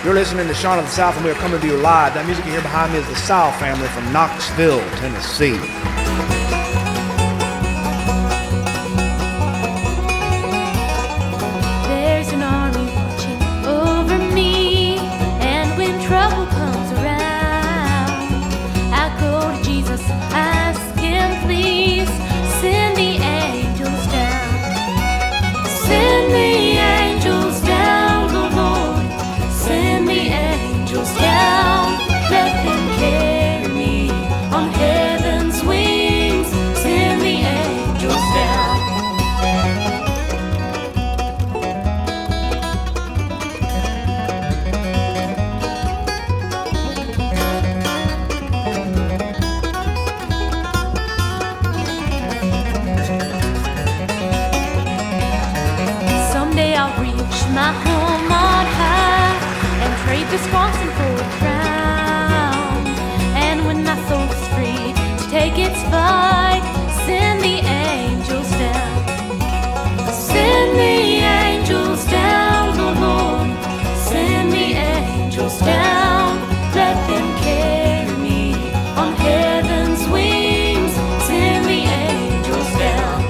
You're listening to Shaun of the South, and we are coming to you live. That music you hear behind me is the Sowell family from Knoxville, Tennessee. There's an army watching over me, and when trouble comes around, I go to Jesus, ask him, please send the angels down. Send the angels down, oh Lord, send the angels down. Let them carry me on heaven's wings. Send the angels down. Someday I'll reach my home on high and trade this crossing for a crown. And when my soul is free to take its flight, send the angels down. Send the angels down, oh Lord, send the angels down. Let them carry me on heaven's wings. Send the angels down.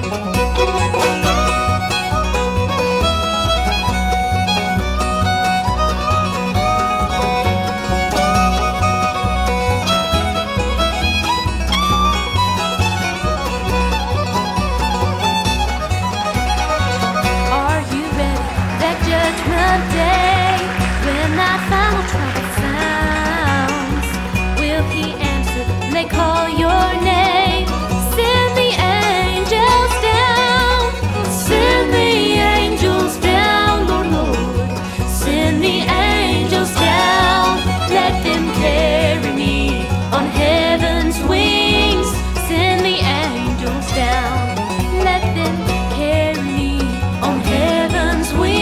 Are you ready that judgment day when that final trumpet sounds? Will he answer when they call your name? Send the angels down. Send the angels down, Lord, Lord. Send the angels down. Let them carry me on heaven's wings. Send the angels down. Let them carry me on heaven's wings.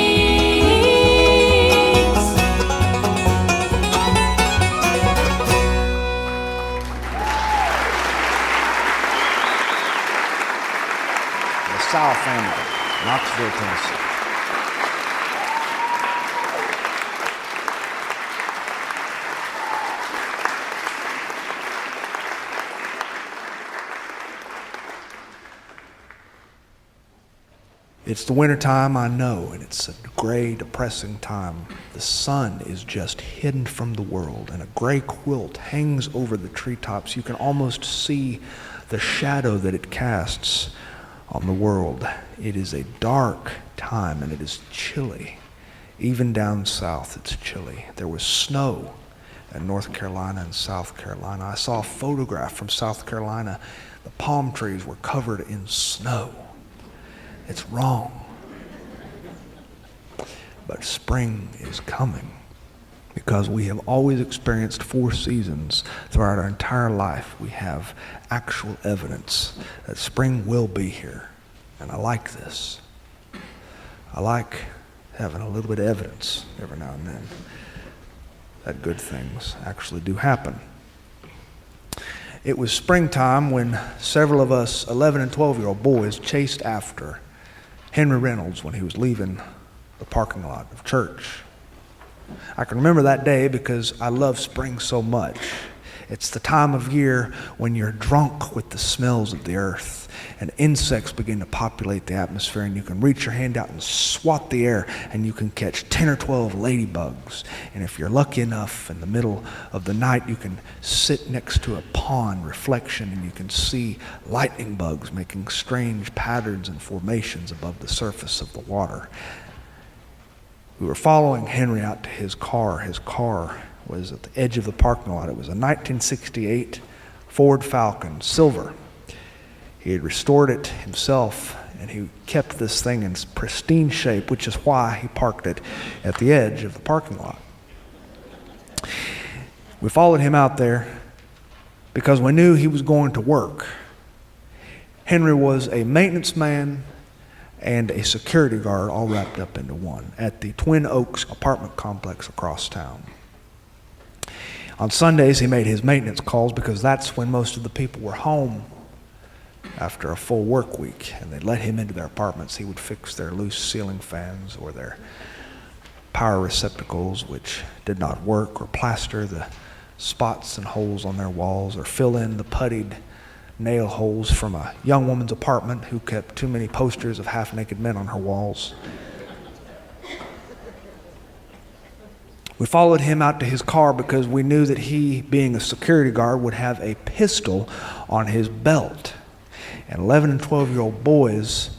The Sowell family, Knoxville, Tennessee. It's the winter time, I know, and it's a gray, depressing time. The sun is just hidden from the world, and a gray quilt hangs over the treetops. You can almost see the shadow that it casts on the world. It is a dark time, and it is chilly. Even down south, it's chilly. There was snow in North Carolina and South Carolina. I saw a photograph from South Carolina. The palm trees were covered in snow. It's wrong. But spring is coming because we have always experienced 4 seasons throughout our entire life. We have actual evidence that spring will be here. And I like this. I like having a little bit of evidence every now and then that good things actually do happen. It was springtime when several of us 11 and 12-year-old boys chased after Henry Reynolds when he was leaving the parking lot of church. I can remember that day because I love spring so much. It's the time of year when you're drunk with the smells of the earth and insects begin to populate the atmosphere, and you can reach your hand out and swat the air and you can catch 10 or 12 ladybugs. And if you're lucky enough, in the middle of the night, you can sit next to a pond reflection and you can see lightning bugs making strange patterns and formations above the surface of the water. We were following Henry out to his car. His car was at the edge of the parking lot. It was a 1968 Ford Falcon, silver. He had restored it himself, and he kept this thing in pristine shape, which is why he parked it at the edge of the parking lot. We followed him out there because we knew he was going to work. Henry was a maintenance man and a security guard all wrapped up into one at the Twin Oaks apartment complex across town. On Sundays, he made his maintenance calls because that's when most of the people were home after a full work week, and they'd let him into their apartments. He would fix their loose ceiling fans or their power receptacles which did not work, or plaster the spots and holes on their walls, or fill in the puttied nail holes from a young woman's apartment who kept too many posters of half-naked men on her walls. We followed him out to his car because we knew that he, being a security guard, would have a pistol on his belt. And 11 and 12-year-old boys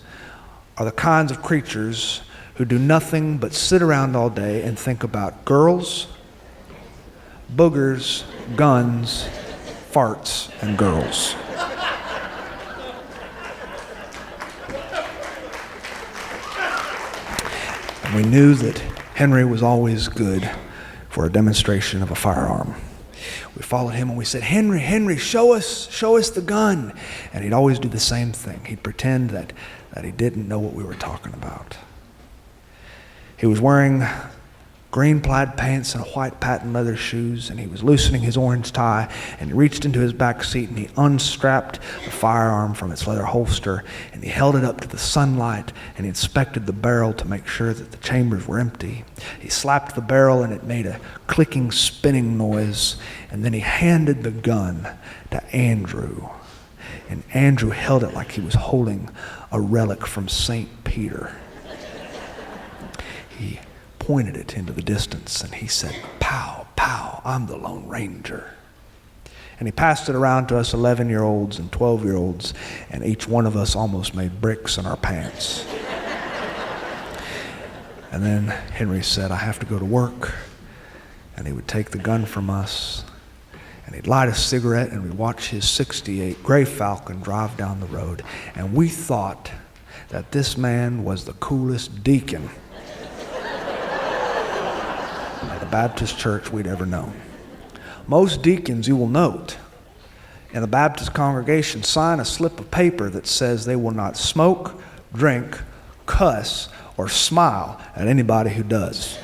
are the kinds of creatures who do nothing but sit around all day and think about girls, boogers, guns, farts, and girls. And we knew that Henry was always good for a demonstration of a firearm. We followed him and we said, Henry, Henry, show us the gun. And he'd always do the same thing. He'd pretend that he didn't know what we were talking about. He was wearing green plaid pants and white patent leather shoes, and he was loosening his orange tie, and he reached into his back seat and he unstrapped the firearm from its leather holster, and he held it up to the sunlight, and he inspected the barrel to make sure that the chambers were empty. He slapped the barrel and it made a clicking, spinning noise, and then he handed the gun to Andrew, and Andrew held it like he was holding a relic from St. Peter. He pointed it into the distance and he said, "Pow, pow, I'm the Lone Ranger." And he passed it around to us 11-year-olds and 12-year-olds, and each one of us almost made bricks in our pants. And then Henry said, "I have to go to work." And he would take the gun from us, and he'd light a cigarette, and we'd watch his 68 Gray Falcon drive down the road. And we thought that this man was the coolest deacon at the Baptist church we'd ever known. Most deacons, you will note, in the Baptist congregation sign a slip of paper that says they will not smoke, drink, cuss, or smile at anybody who does.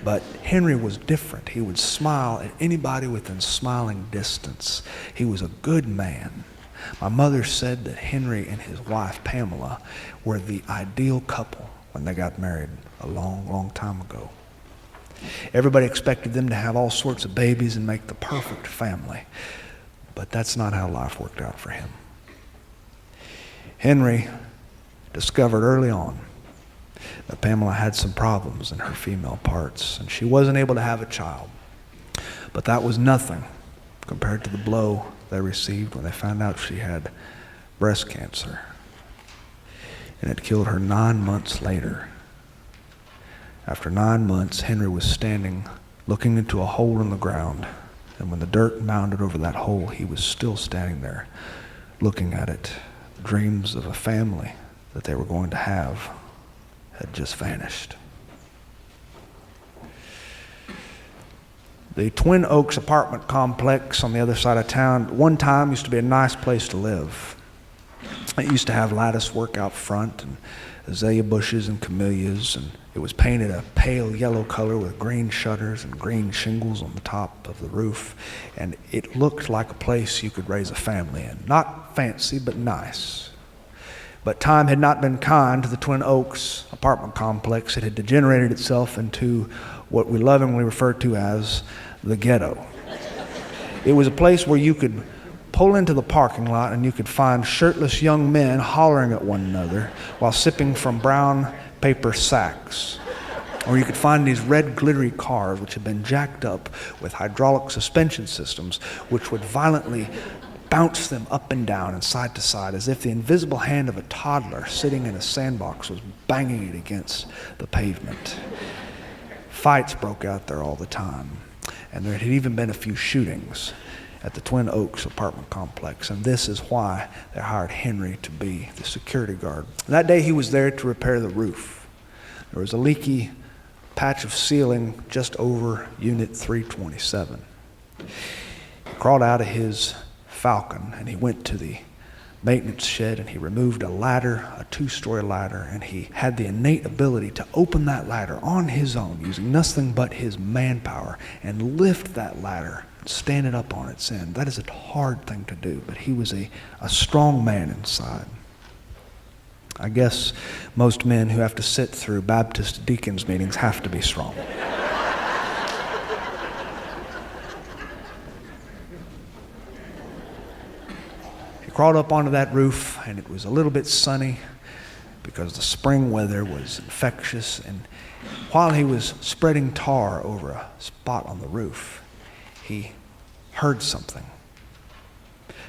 But Henry was different. He would smile at anybody within smiling distance. He was a good man. My mother said that Henry and his wife, Pamela, were the ideal couple when they got married a long, long time ago. Everybody expected them to have all sorts of babies and make the perfect family. But that's not how life worked out for him. Henry discovered early on that Pamela had some problems in her female parts, and she wasn't able to have a child. But that was nothing compared to the blow they received when they found out she had breast cancer. And it killed her 9 months later. After 9 months, Henry was standing looking into a hole in the ground, and when the dirt mounded over that hole, he was still standing there looking at it. The dreams of a family that they were going to have had just vanished. The Twin Oaks apartment complex on the other side of town, one time used to be a nice place to live. It used to have lattice work out front and azalea bushes and camellias, and it was painted a pale yellow color with green shutters and green shingles on the top of the roof, and it looked like a place you could raise a family in. Not fancy, but nice. But time had not been kind to the Twin Oaks apartment complex. It had degenerated itself into what we lovingly refer to as the ghetto. It was a place where you could pull into the parking lot and you could find shirtless young men hollering at one another while sipping from brown paper sacks. Or you could find these red glittery cars which had been jacked up with hydraulic suspension systems which would violently bounce them up and down and side to side as if the invisible hand of a toddler sitting in a sandbox was banging it against the pavement. Fights broke out there all the time, and there had even been a few shootings at the Twin Oaks apartment complex, and this is why they hired Henry to be the security guard. That day he was there to repair the roof. There was a leaky patch of ceiling just over Unit 327. He crawled out of his Falcon and he went to the maintenance shed and he removed a ladder, a 2-story ladder, and he had the innate ability to open that ladder on his own using nothing but his manpower and lift that ladder and stand it up on its end. That is a hard thing to do, but he was a strong man inside. I guess Most men who have to sit through Baptist deacons meetings have to be strong. He crawled up onto that roof, and it was a little bit sunny because the spring weather was infectious. And while he was spreading tar over a spot on the roof, he heard something.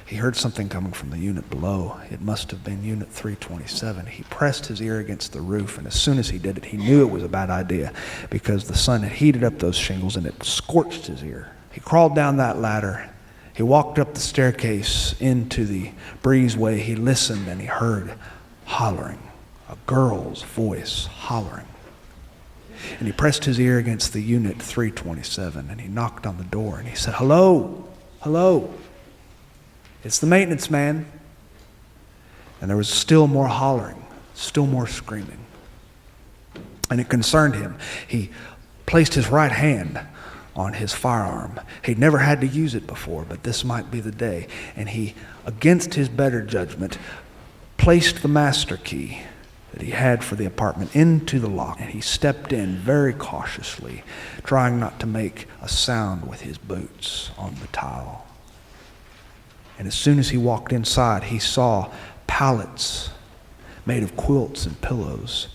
He heard something coming from the unit below. It must have been Unit 327. He pressed his ear against the roof, and as soon as he did it, he knew it was a bad idea because the sun had heated up those shingles and it scorched his ear. He crawled down that ladder. He walked up the staircase into the breezeway. He listened and he heard hollering, a girl's voice hollering. And he pressed his ear against the Unit 327 and he knocked on the door and he said, "Hello, hello. It's the maintenance man." And there was still more hollering, still more screaming. And it concerned him. He placed his right hand on his firearm. He'd never had to use it before, but this might be the day. And he, against his better judgment, placed the master key that he had for the apartment into the lock. And he stepped in very cautiously, trying not to make a sound with his boots on the tile. And as soon as he walked inside, he saw pallets made of quilts and pillows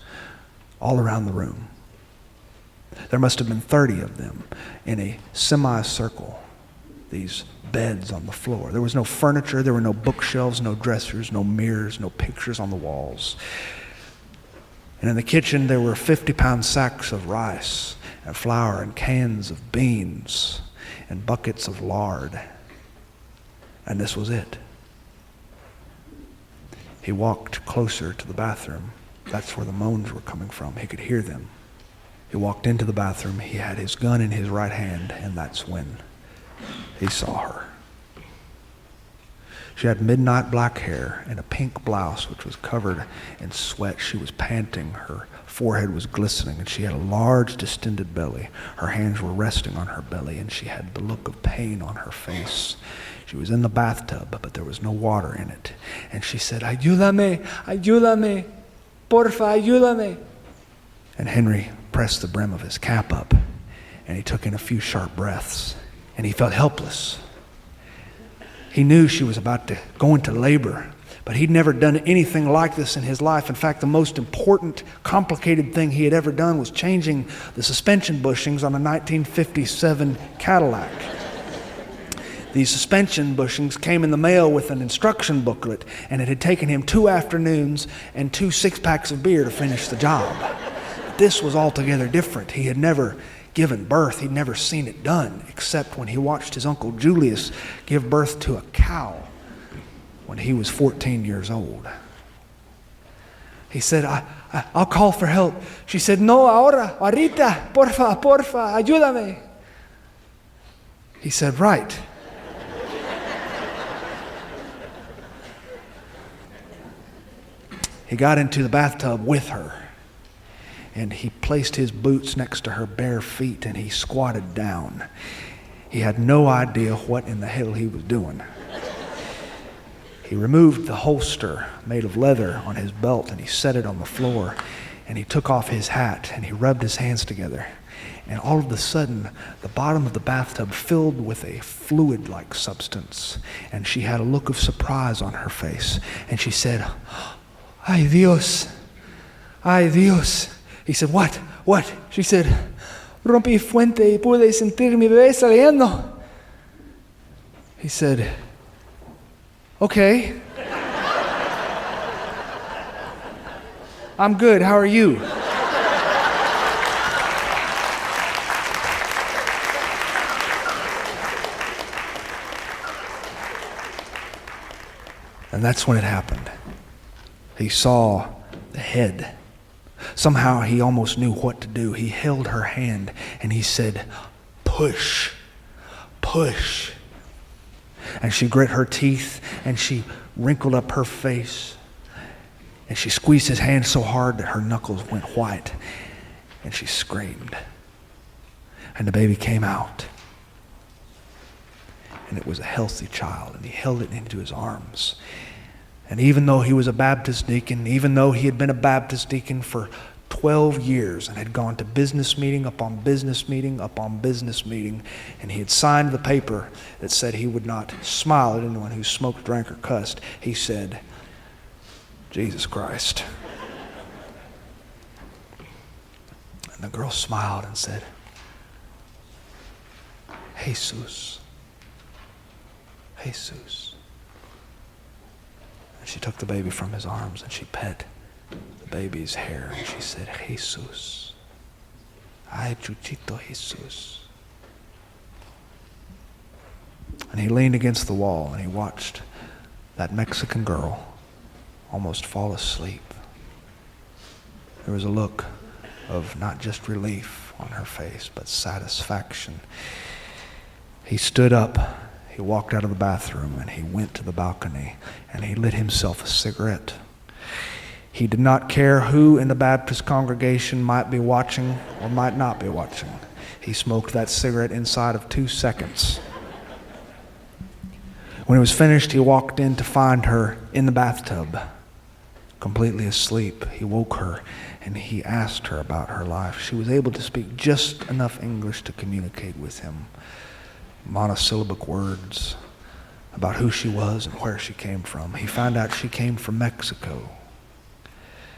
all around the room. There must have been 30 of them in a semicircle, these beds on the floor. There was no furniture, there were no bookshelves, no dressers, no mirrors, no pictures on the walls. And in the kitchen, there were 50-pound sacks of rice and flour and cans of beans and buckets of lard. And this was it. He walked closer to the bathroom. That's where the moans were coming from. He could hear them. He walked into the bathroom. He had his gun in his right hand, and that's when he saw her. She had midnight black hair and a pink blouse which was covered in sweat. She was panting. Her forehead was glistening, and she had a large, distended belly. Her hands were resting on her belly, and she had the look of pain on her face. She was in the bathtub, but there was no water in it. And she said, "Ayúdame, ayúdame, porfa, ayúdame." And Henry pressed the brim of his cap up, and he took in a few sharp breaths, and he felt helpless. He knew she was about to go into labor, but he'd never done anything like this in his life. In fact, the most important, complicated thing he had ever done was changing the suspension bushings on a 1957 Cadillac. These suspension bushings came in the mail with an instruction booklet, and it had taken him 2 afternoons and 2 six-packs of beer to finish the job. But this was altogether different. He had never given birth. He'd never seen it done, except when he watched his Uncle Julius give birth to a cow when he was 14 years old. He said, I'll call for help. She said, "No, ahora, ahorita, porfa, porfa, ayúdame." He said, "Right." He got into the bathtub with her, and he placed his boots next to her bare feet, and he squatted down. He had no idea what in the hell he was doing. He removed the holster made of leather on his belt, and he set it on the floor, and he took off his hat, and he rubbed his hands together. And all of a sudden, the bottom of the bathtub filled with a fluid-like substance, and she had a look of surprise on her face, and she said, "Ay Dios, ay Dios." He said, "What? What?" She said, "Rompí fuente y pude sentir mi bebé saliendo." He said, "Okay. I'm good. How are you?" And that's when it happened. He saw the head. Somehow he almost knew what to do. He held her hand and he said, "Push, push." And she grit her teeth and she wrinkled up her face. And she squeezed his hand so hard that her knuckles went white. And she screamed. And the baby came out. And it was a healthy child. And he held it into his arms. And even though he was a Baptist deacon, even though he had been a Baptist deacon for 12 years and had gone to business meeting upon business meeting upon business meeting, and he had signed the paper that said he would not smile at anyone who smoked, drank, or cussed, he said, Jesus Christ. And the girl smiled and said, Jesus. Jesus. And she took the baby from his arms and she pet the baby's hair and she said, Jesus. Ay, Chuchito Jesus. And he leaned against the wall and he watched that Mexican girl almost fall asleep. There was a look of not just relief on her face, but satisfaction. He stood up, he walked out of the bathroom, and he went to the balcony, and he lit himself a cigarette. He did not care who in the Baptist congregation might be watching or might not be watching. He smoked that cigarette inside of 2 seconds. When he was finished, he walked in to find her in the bathtub, completely asleep. He woke her and he asked her about her life. She was able to speak just enough English to communicate with him. Monosyllabic words about who she was and where she came from. He found out she came from Mexico.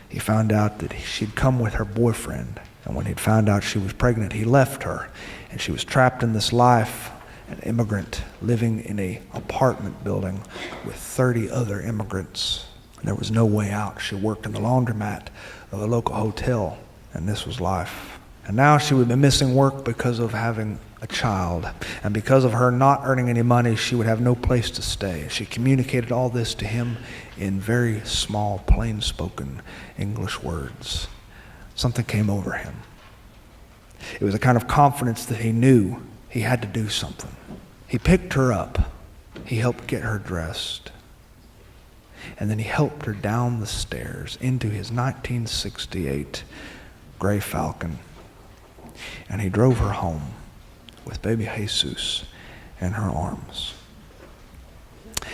He found out that she'd come with her boyfriend, and when he'd found out she was pregnant, he left her, and she was trapped in this life, an immigrant living in an apartment building with 30 other immigrants. There was no way out. She worked in the laundromat of a local hotel, and this was life. And now she would be missing work because of having a child. And because of her not earning any money, she would have no place to stay. She communicated all this to him in very small, plain-spoken English words. Something came over him. It was a kind of confidence that he knew he had to do something. He picked her up. He helped get her dressed. And then he helped her down the stairs into his 1968 Gray Falcon. And he drove her home with baby Jesus in her arms.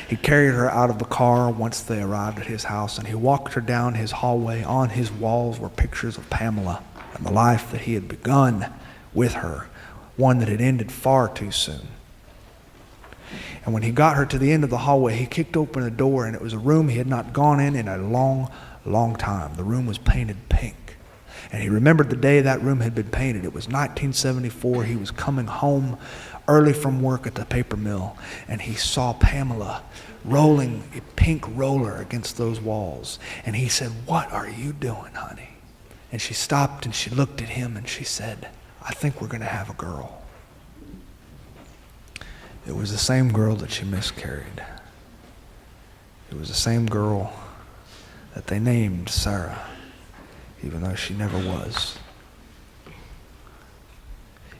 He carried her out of the car once they arrived at his house, and he walked her down his hallway. On his walls were pictures of Pamela and the life that he had begun with her, one that had ended far too soon. And when he got her to the end of the hallway, he kicked open a door, and it was a room he had not gone in a long, long time. The room was painted pink. And he remembered the day that room had been painted. It was 1974. He was coming home early from work at the paper mill, and he saw Pamela rolling a pink roller against those walls. And he said, "What are you doing, honey?" And she stopped and she looked at him and she said, "I think we're going to have a girl." It was the same girl that she miscarried. It was the same girl that they named Sarah, even though she never was.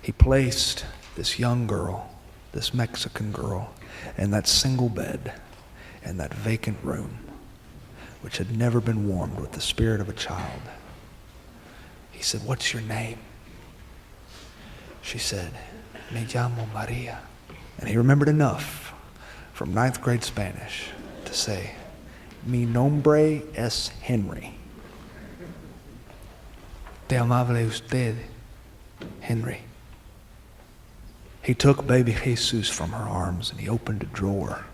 He placed this young girl, this Mexican girl, in that single bed, in that vacant room, which had never been warmed with the spirit of a child. He said, "What's your name?" She said, "Me llamo Maria." And he remembered enough from 9th grade Spanish to say, "Mi nombre es Henry." "Te amable usted, Henry." He took baby Jesus from her arms and he opened a drawer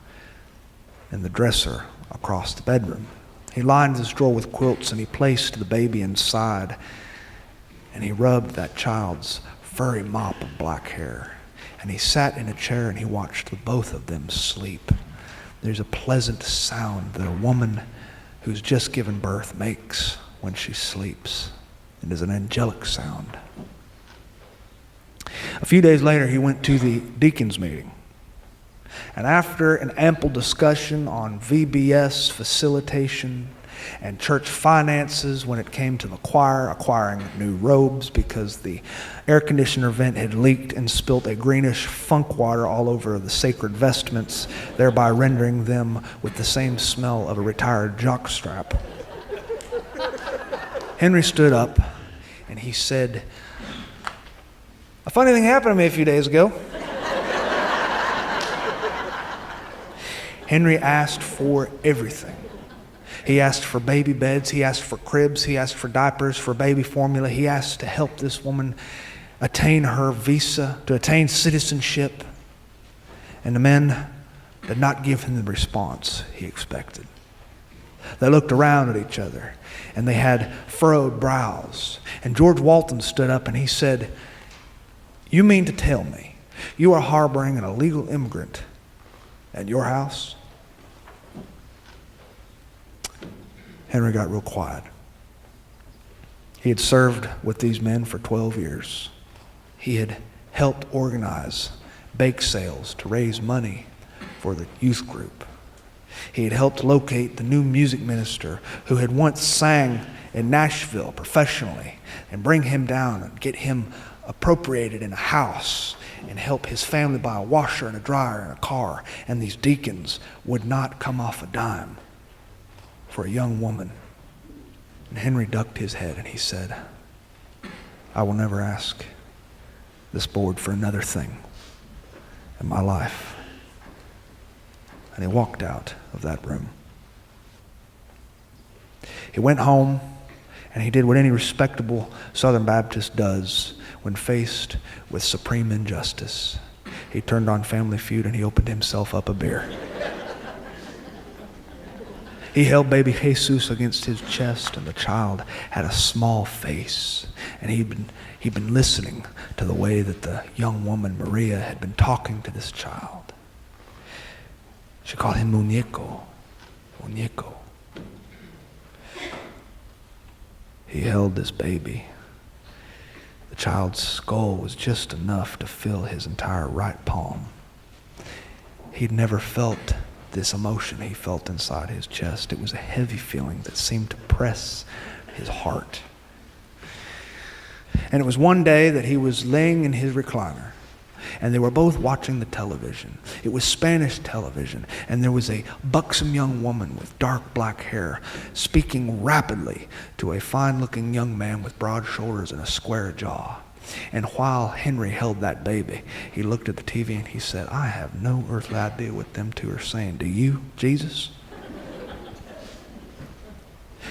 in the dresser across the bedroom. He lined this drawer with quilts and he placed the baby inside, and he rubbed that child's furry mop of black hair. And he sat in a chair and he watched the both of them sleep. There's a pleasant sound that a woman who's just given birth makes when she sleeps. It is an angelic sound. A few days later, he went to the deacons' meeting. And after an ample discussion on VBS facilitation and church finances when it came to the choir, acquiring new robes because the air conditioner vent had leaked and spilt a greenish funk water all over the sacred vestments, thereby rendering them with the same smell of a retired jockstrap, Henry stood up and he said, "A funny thing happened to me a few days ago." Henry asked for everything He asked for baby beds. He asked for cribs. He asked for diapers, for baby formula. He asked to help this woman attain her visa, to attain citizenship. And the men did not give him the response he expected. They looked around at each other, and they had furrowed brows. And George Walton stood up and he said, "You mean to tell me you are harboring an illegal immigrant at your house?" Henry got real quiet. He had served with these men for 12 years. He had helped organize bake sales to raise money for the youth group. He had helped locate the new music minister who had once sang in Nashville professionally and bring him down and get him appropriated in a house and help his family buy a washer and a dryer and a car. And these deacons would not come off a dime for a young woman. And Henry ducked his head and he said, "I will never ask this board for another thing in my life." And he walked out of that room. He went home and he did what any respectable Southern Baptist does when faced with supreme injustice. He turned on Family Feud and he opened himself up a beer. He held baby Jesus against his chest, and the child had a small face. And he'd been listening to the way that the young woman, Maria, had been talking to this child. She called him muñeco, muñeco. He held this baby. The child's skull was just enough to fill his entire right palm. He'd never felt this emotion he felt inside his chest. It was a heavy feeling that seemed to press his heart. And it was one day that he was laying in his recliner, and they were both watching the television. It was Spanish television, and there was a buxom young woman with dark black hair speaking rapidly to a fine-looking young man with broad shoulders and a square jaw. And while Henry held that baby, he looked at the TV and he said, "I have no earthly idea what them two are saying. Do you, Jesus?"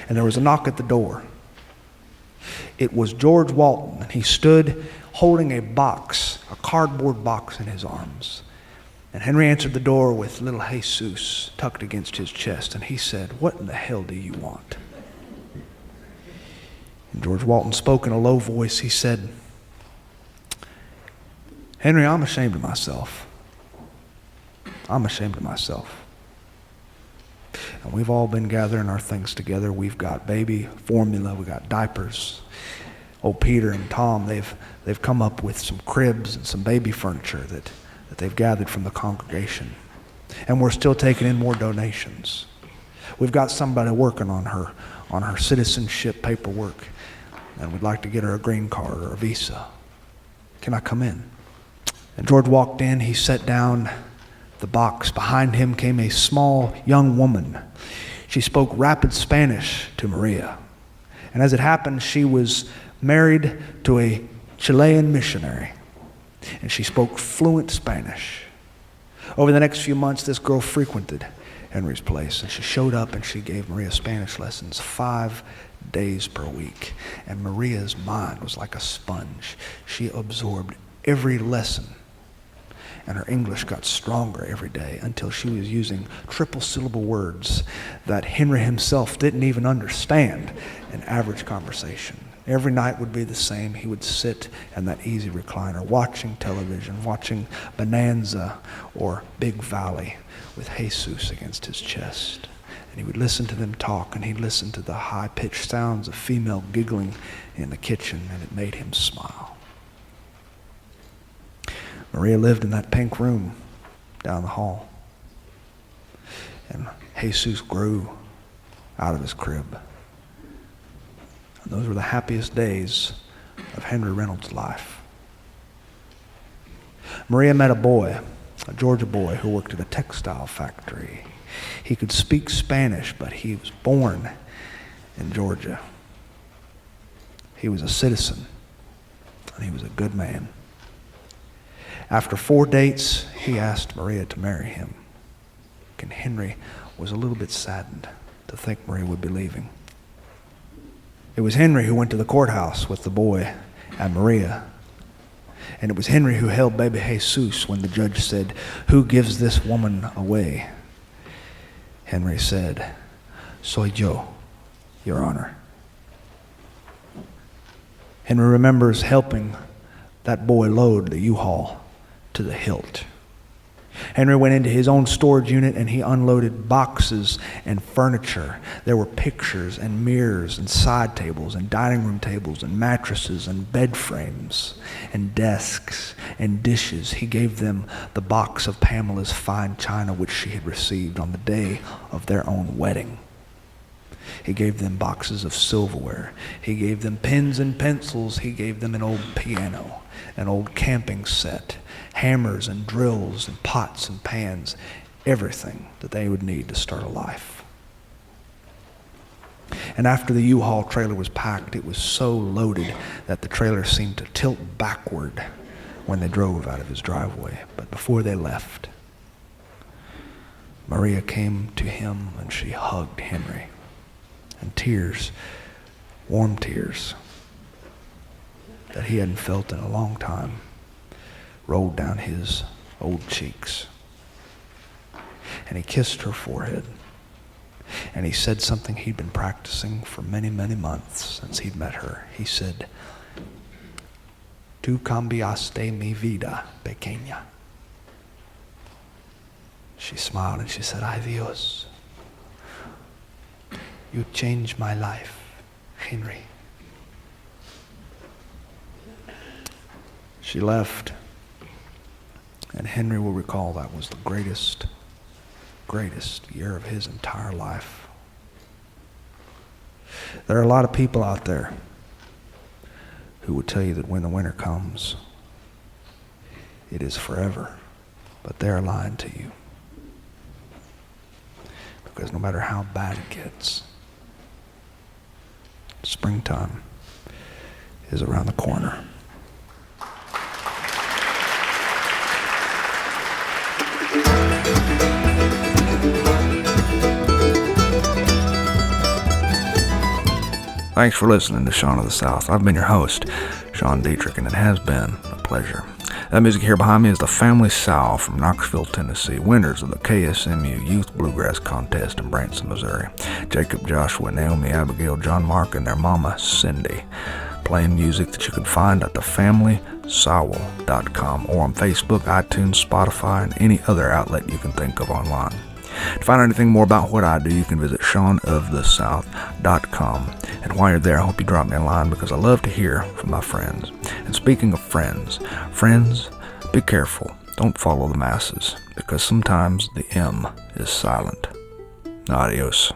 And there was a knock at the door. It was George Walton, and he stood holding a box, a cardboard box in his arms. And Henry answered the door with little Jesus tucked against his chest, and he said, "What in the hell do you want?" And George Walton spoke in a low voice. He said, "Henry, I'm ashamed of myself. I'm ashamed of myself. And we've all been gathering our things together. We've got baby formula. We've got diapers. Old Peter and Tom, they've come up with some cribs and some baby furniture that they've gathered from the congregation. And we're still taking in more donations. We've got somebody working on her citizenship paperwork, and we'd like to get her a green card or a visa. Can I come in?" And George walked in. He set down the box. Behind him came a small young woman. She spoke rapid Spanish to Maria. And as it happened, she was married to a Chilean missionary. And she spoke fluent Spanish. Over the next few months, this girl frequented Henry's place. And she showed up and she gave Maria Spanish lessons 5 days per week. And Maria's mind was like a sponge. She absorbed every lesson. And her English got stronger every day until she was using triple syllable words that Henry himself didn't even understand in average conversation. Every night would be the same. He would sit in that easy recliner watching television, watching Bonanza or Big Valley with Jesus against his chest. And he would listen to them talk, and he'd listen to the high-pitched sounds of female giggling in the kitchen, and it made him smile. Maria lived in that pink room down the hall. And Jesus grew out of his crib. And those were the happiest days of Henry Reynolds' life. Maria met a boy, a Georgia boy, who worked at a textile factory. He could speak Spanish, but he was born in Georgia. He was a citizen, and he was a good man. After 4 dates, he asked Maria to marry him. And Henry was a little bit saddened to think Maria would be leaving. It was Henry who went to the courthouse with the boy and Maria. And it was Henry who held baby Jesus when the judge said, "Who gives this woman away?" Henry said, "Soy yo, Your Honor." Henry remembers helping that boy load the U-Haul to the hilt. Henry went into his own storage unit and he unloaded boxes and furniture. There were pictures and mirrors and side tables and dining room tables and mattresses and bed frames and desks and dishes. He gave them the box of Pamela's fine china which she had received on the day of their own wedding. He gave them boxes of silverware. He gave them pens and pencils. He gave them an old piano, an old camping set, hammers and drills and pots and pans, everything that they would need to start a life. And after the U-Haul trailer was packed, it was so loaded that the trailer seemed to tilt backward when they drove out of his driveway. But before they left, Maria came to him and she hugged Henry. And tears, warm tears, that he hadn't felt in a long time, rolled down his old cheeks. And he kissed her forehead. And he said something he'd been practicing for many, many months since he'd met her. He said, "Tú cambiaste mi vida, pequeña." She smiled and she said, "Ay Dios, you changed my life, Henry." She left, and Henry will recall that was the greatest year of his entire life. There are a lot of people out there who will tell you that when the winter comes, it is forever, but they're lying to you. Because no matter how bad it gets, springtime is around the corner. Thanks for listening to Sean of the South. I've been your host, Sean Dietrich, and it has been a pleasure. That music here behind me is the Family Sowell from Knoxville, Tennessee, winners of the KSMU Youth Bluegrass Contest in Branson, Missouri. Jacob, Joshua, Naomi, Abigail, John Mark, and their mama, Cindy, playing music that you can find at thefamilysowell.com or on Facebook, iTunes, Spotify, and any other outlet you can think of online. To find out anything more about what I do, you can visit seanofthesouth.com. And while you're there, I hope you drop me a line because I love to hear from my friends. And speaking of friends, be careful. Don't follow the masses because sometimes the M is silent. Adios.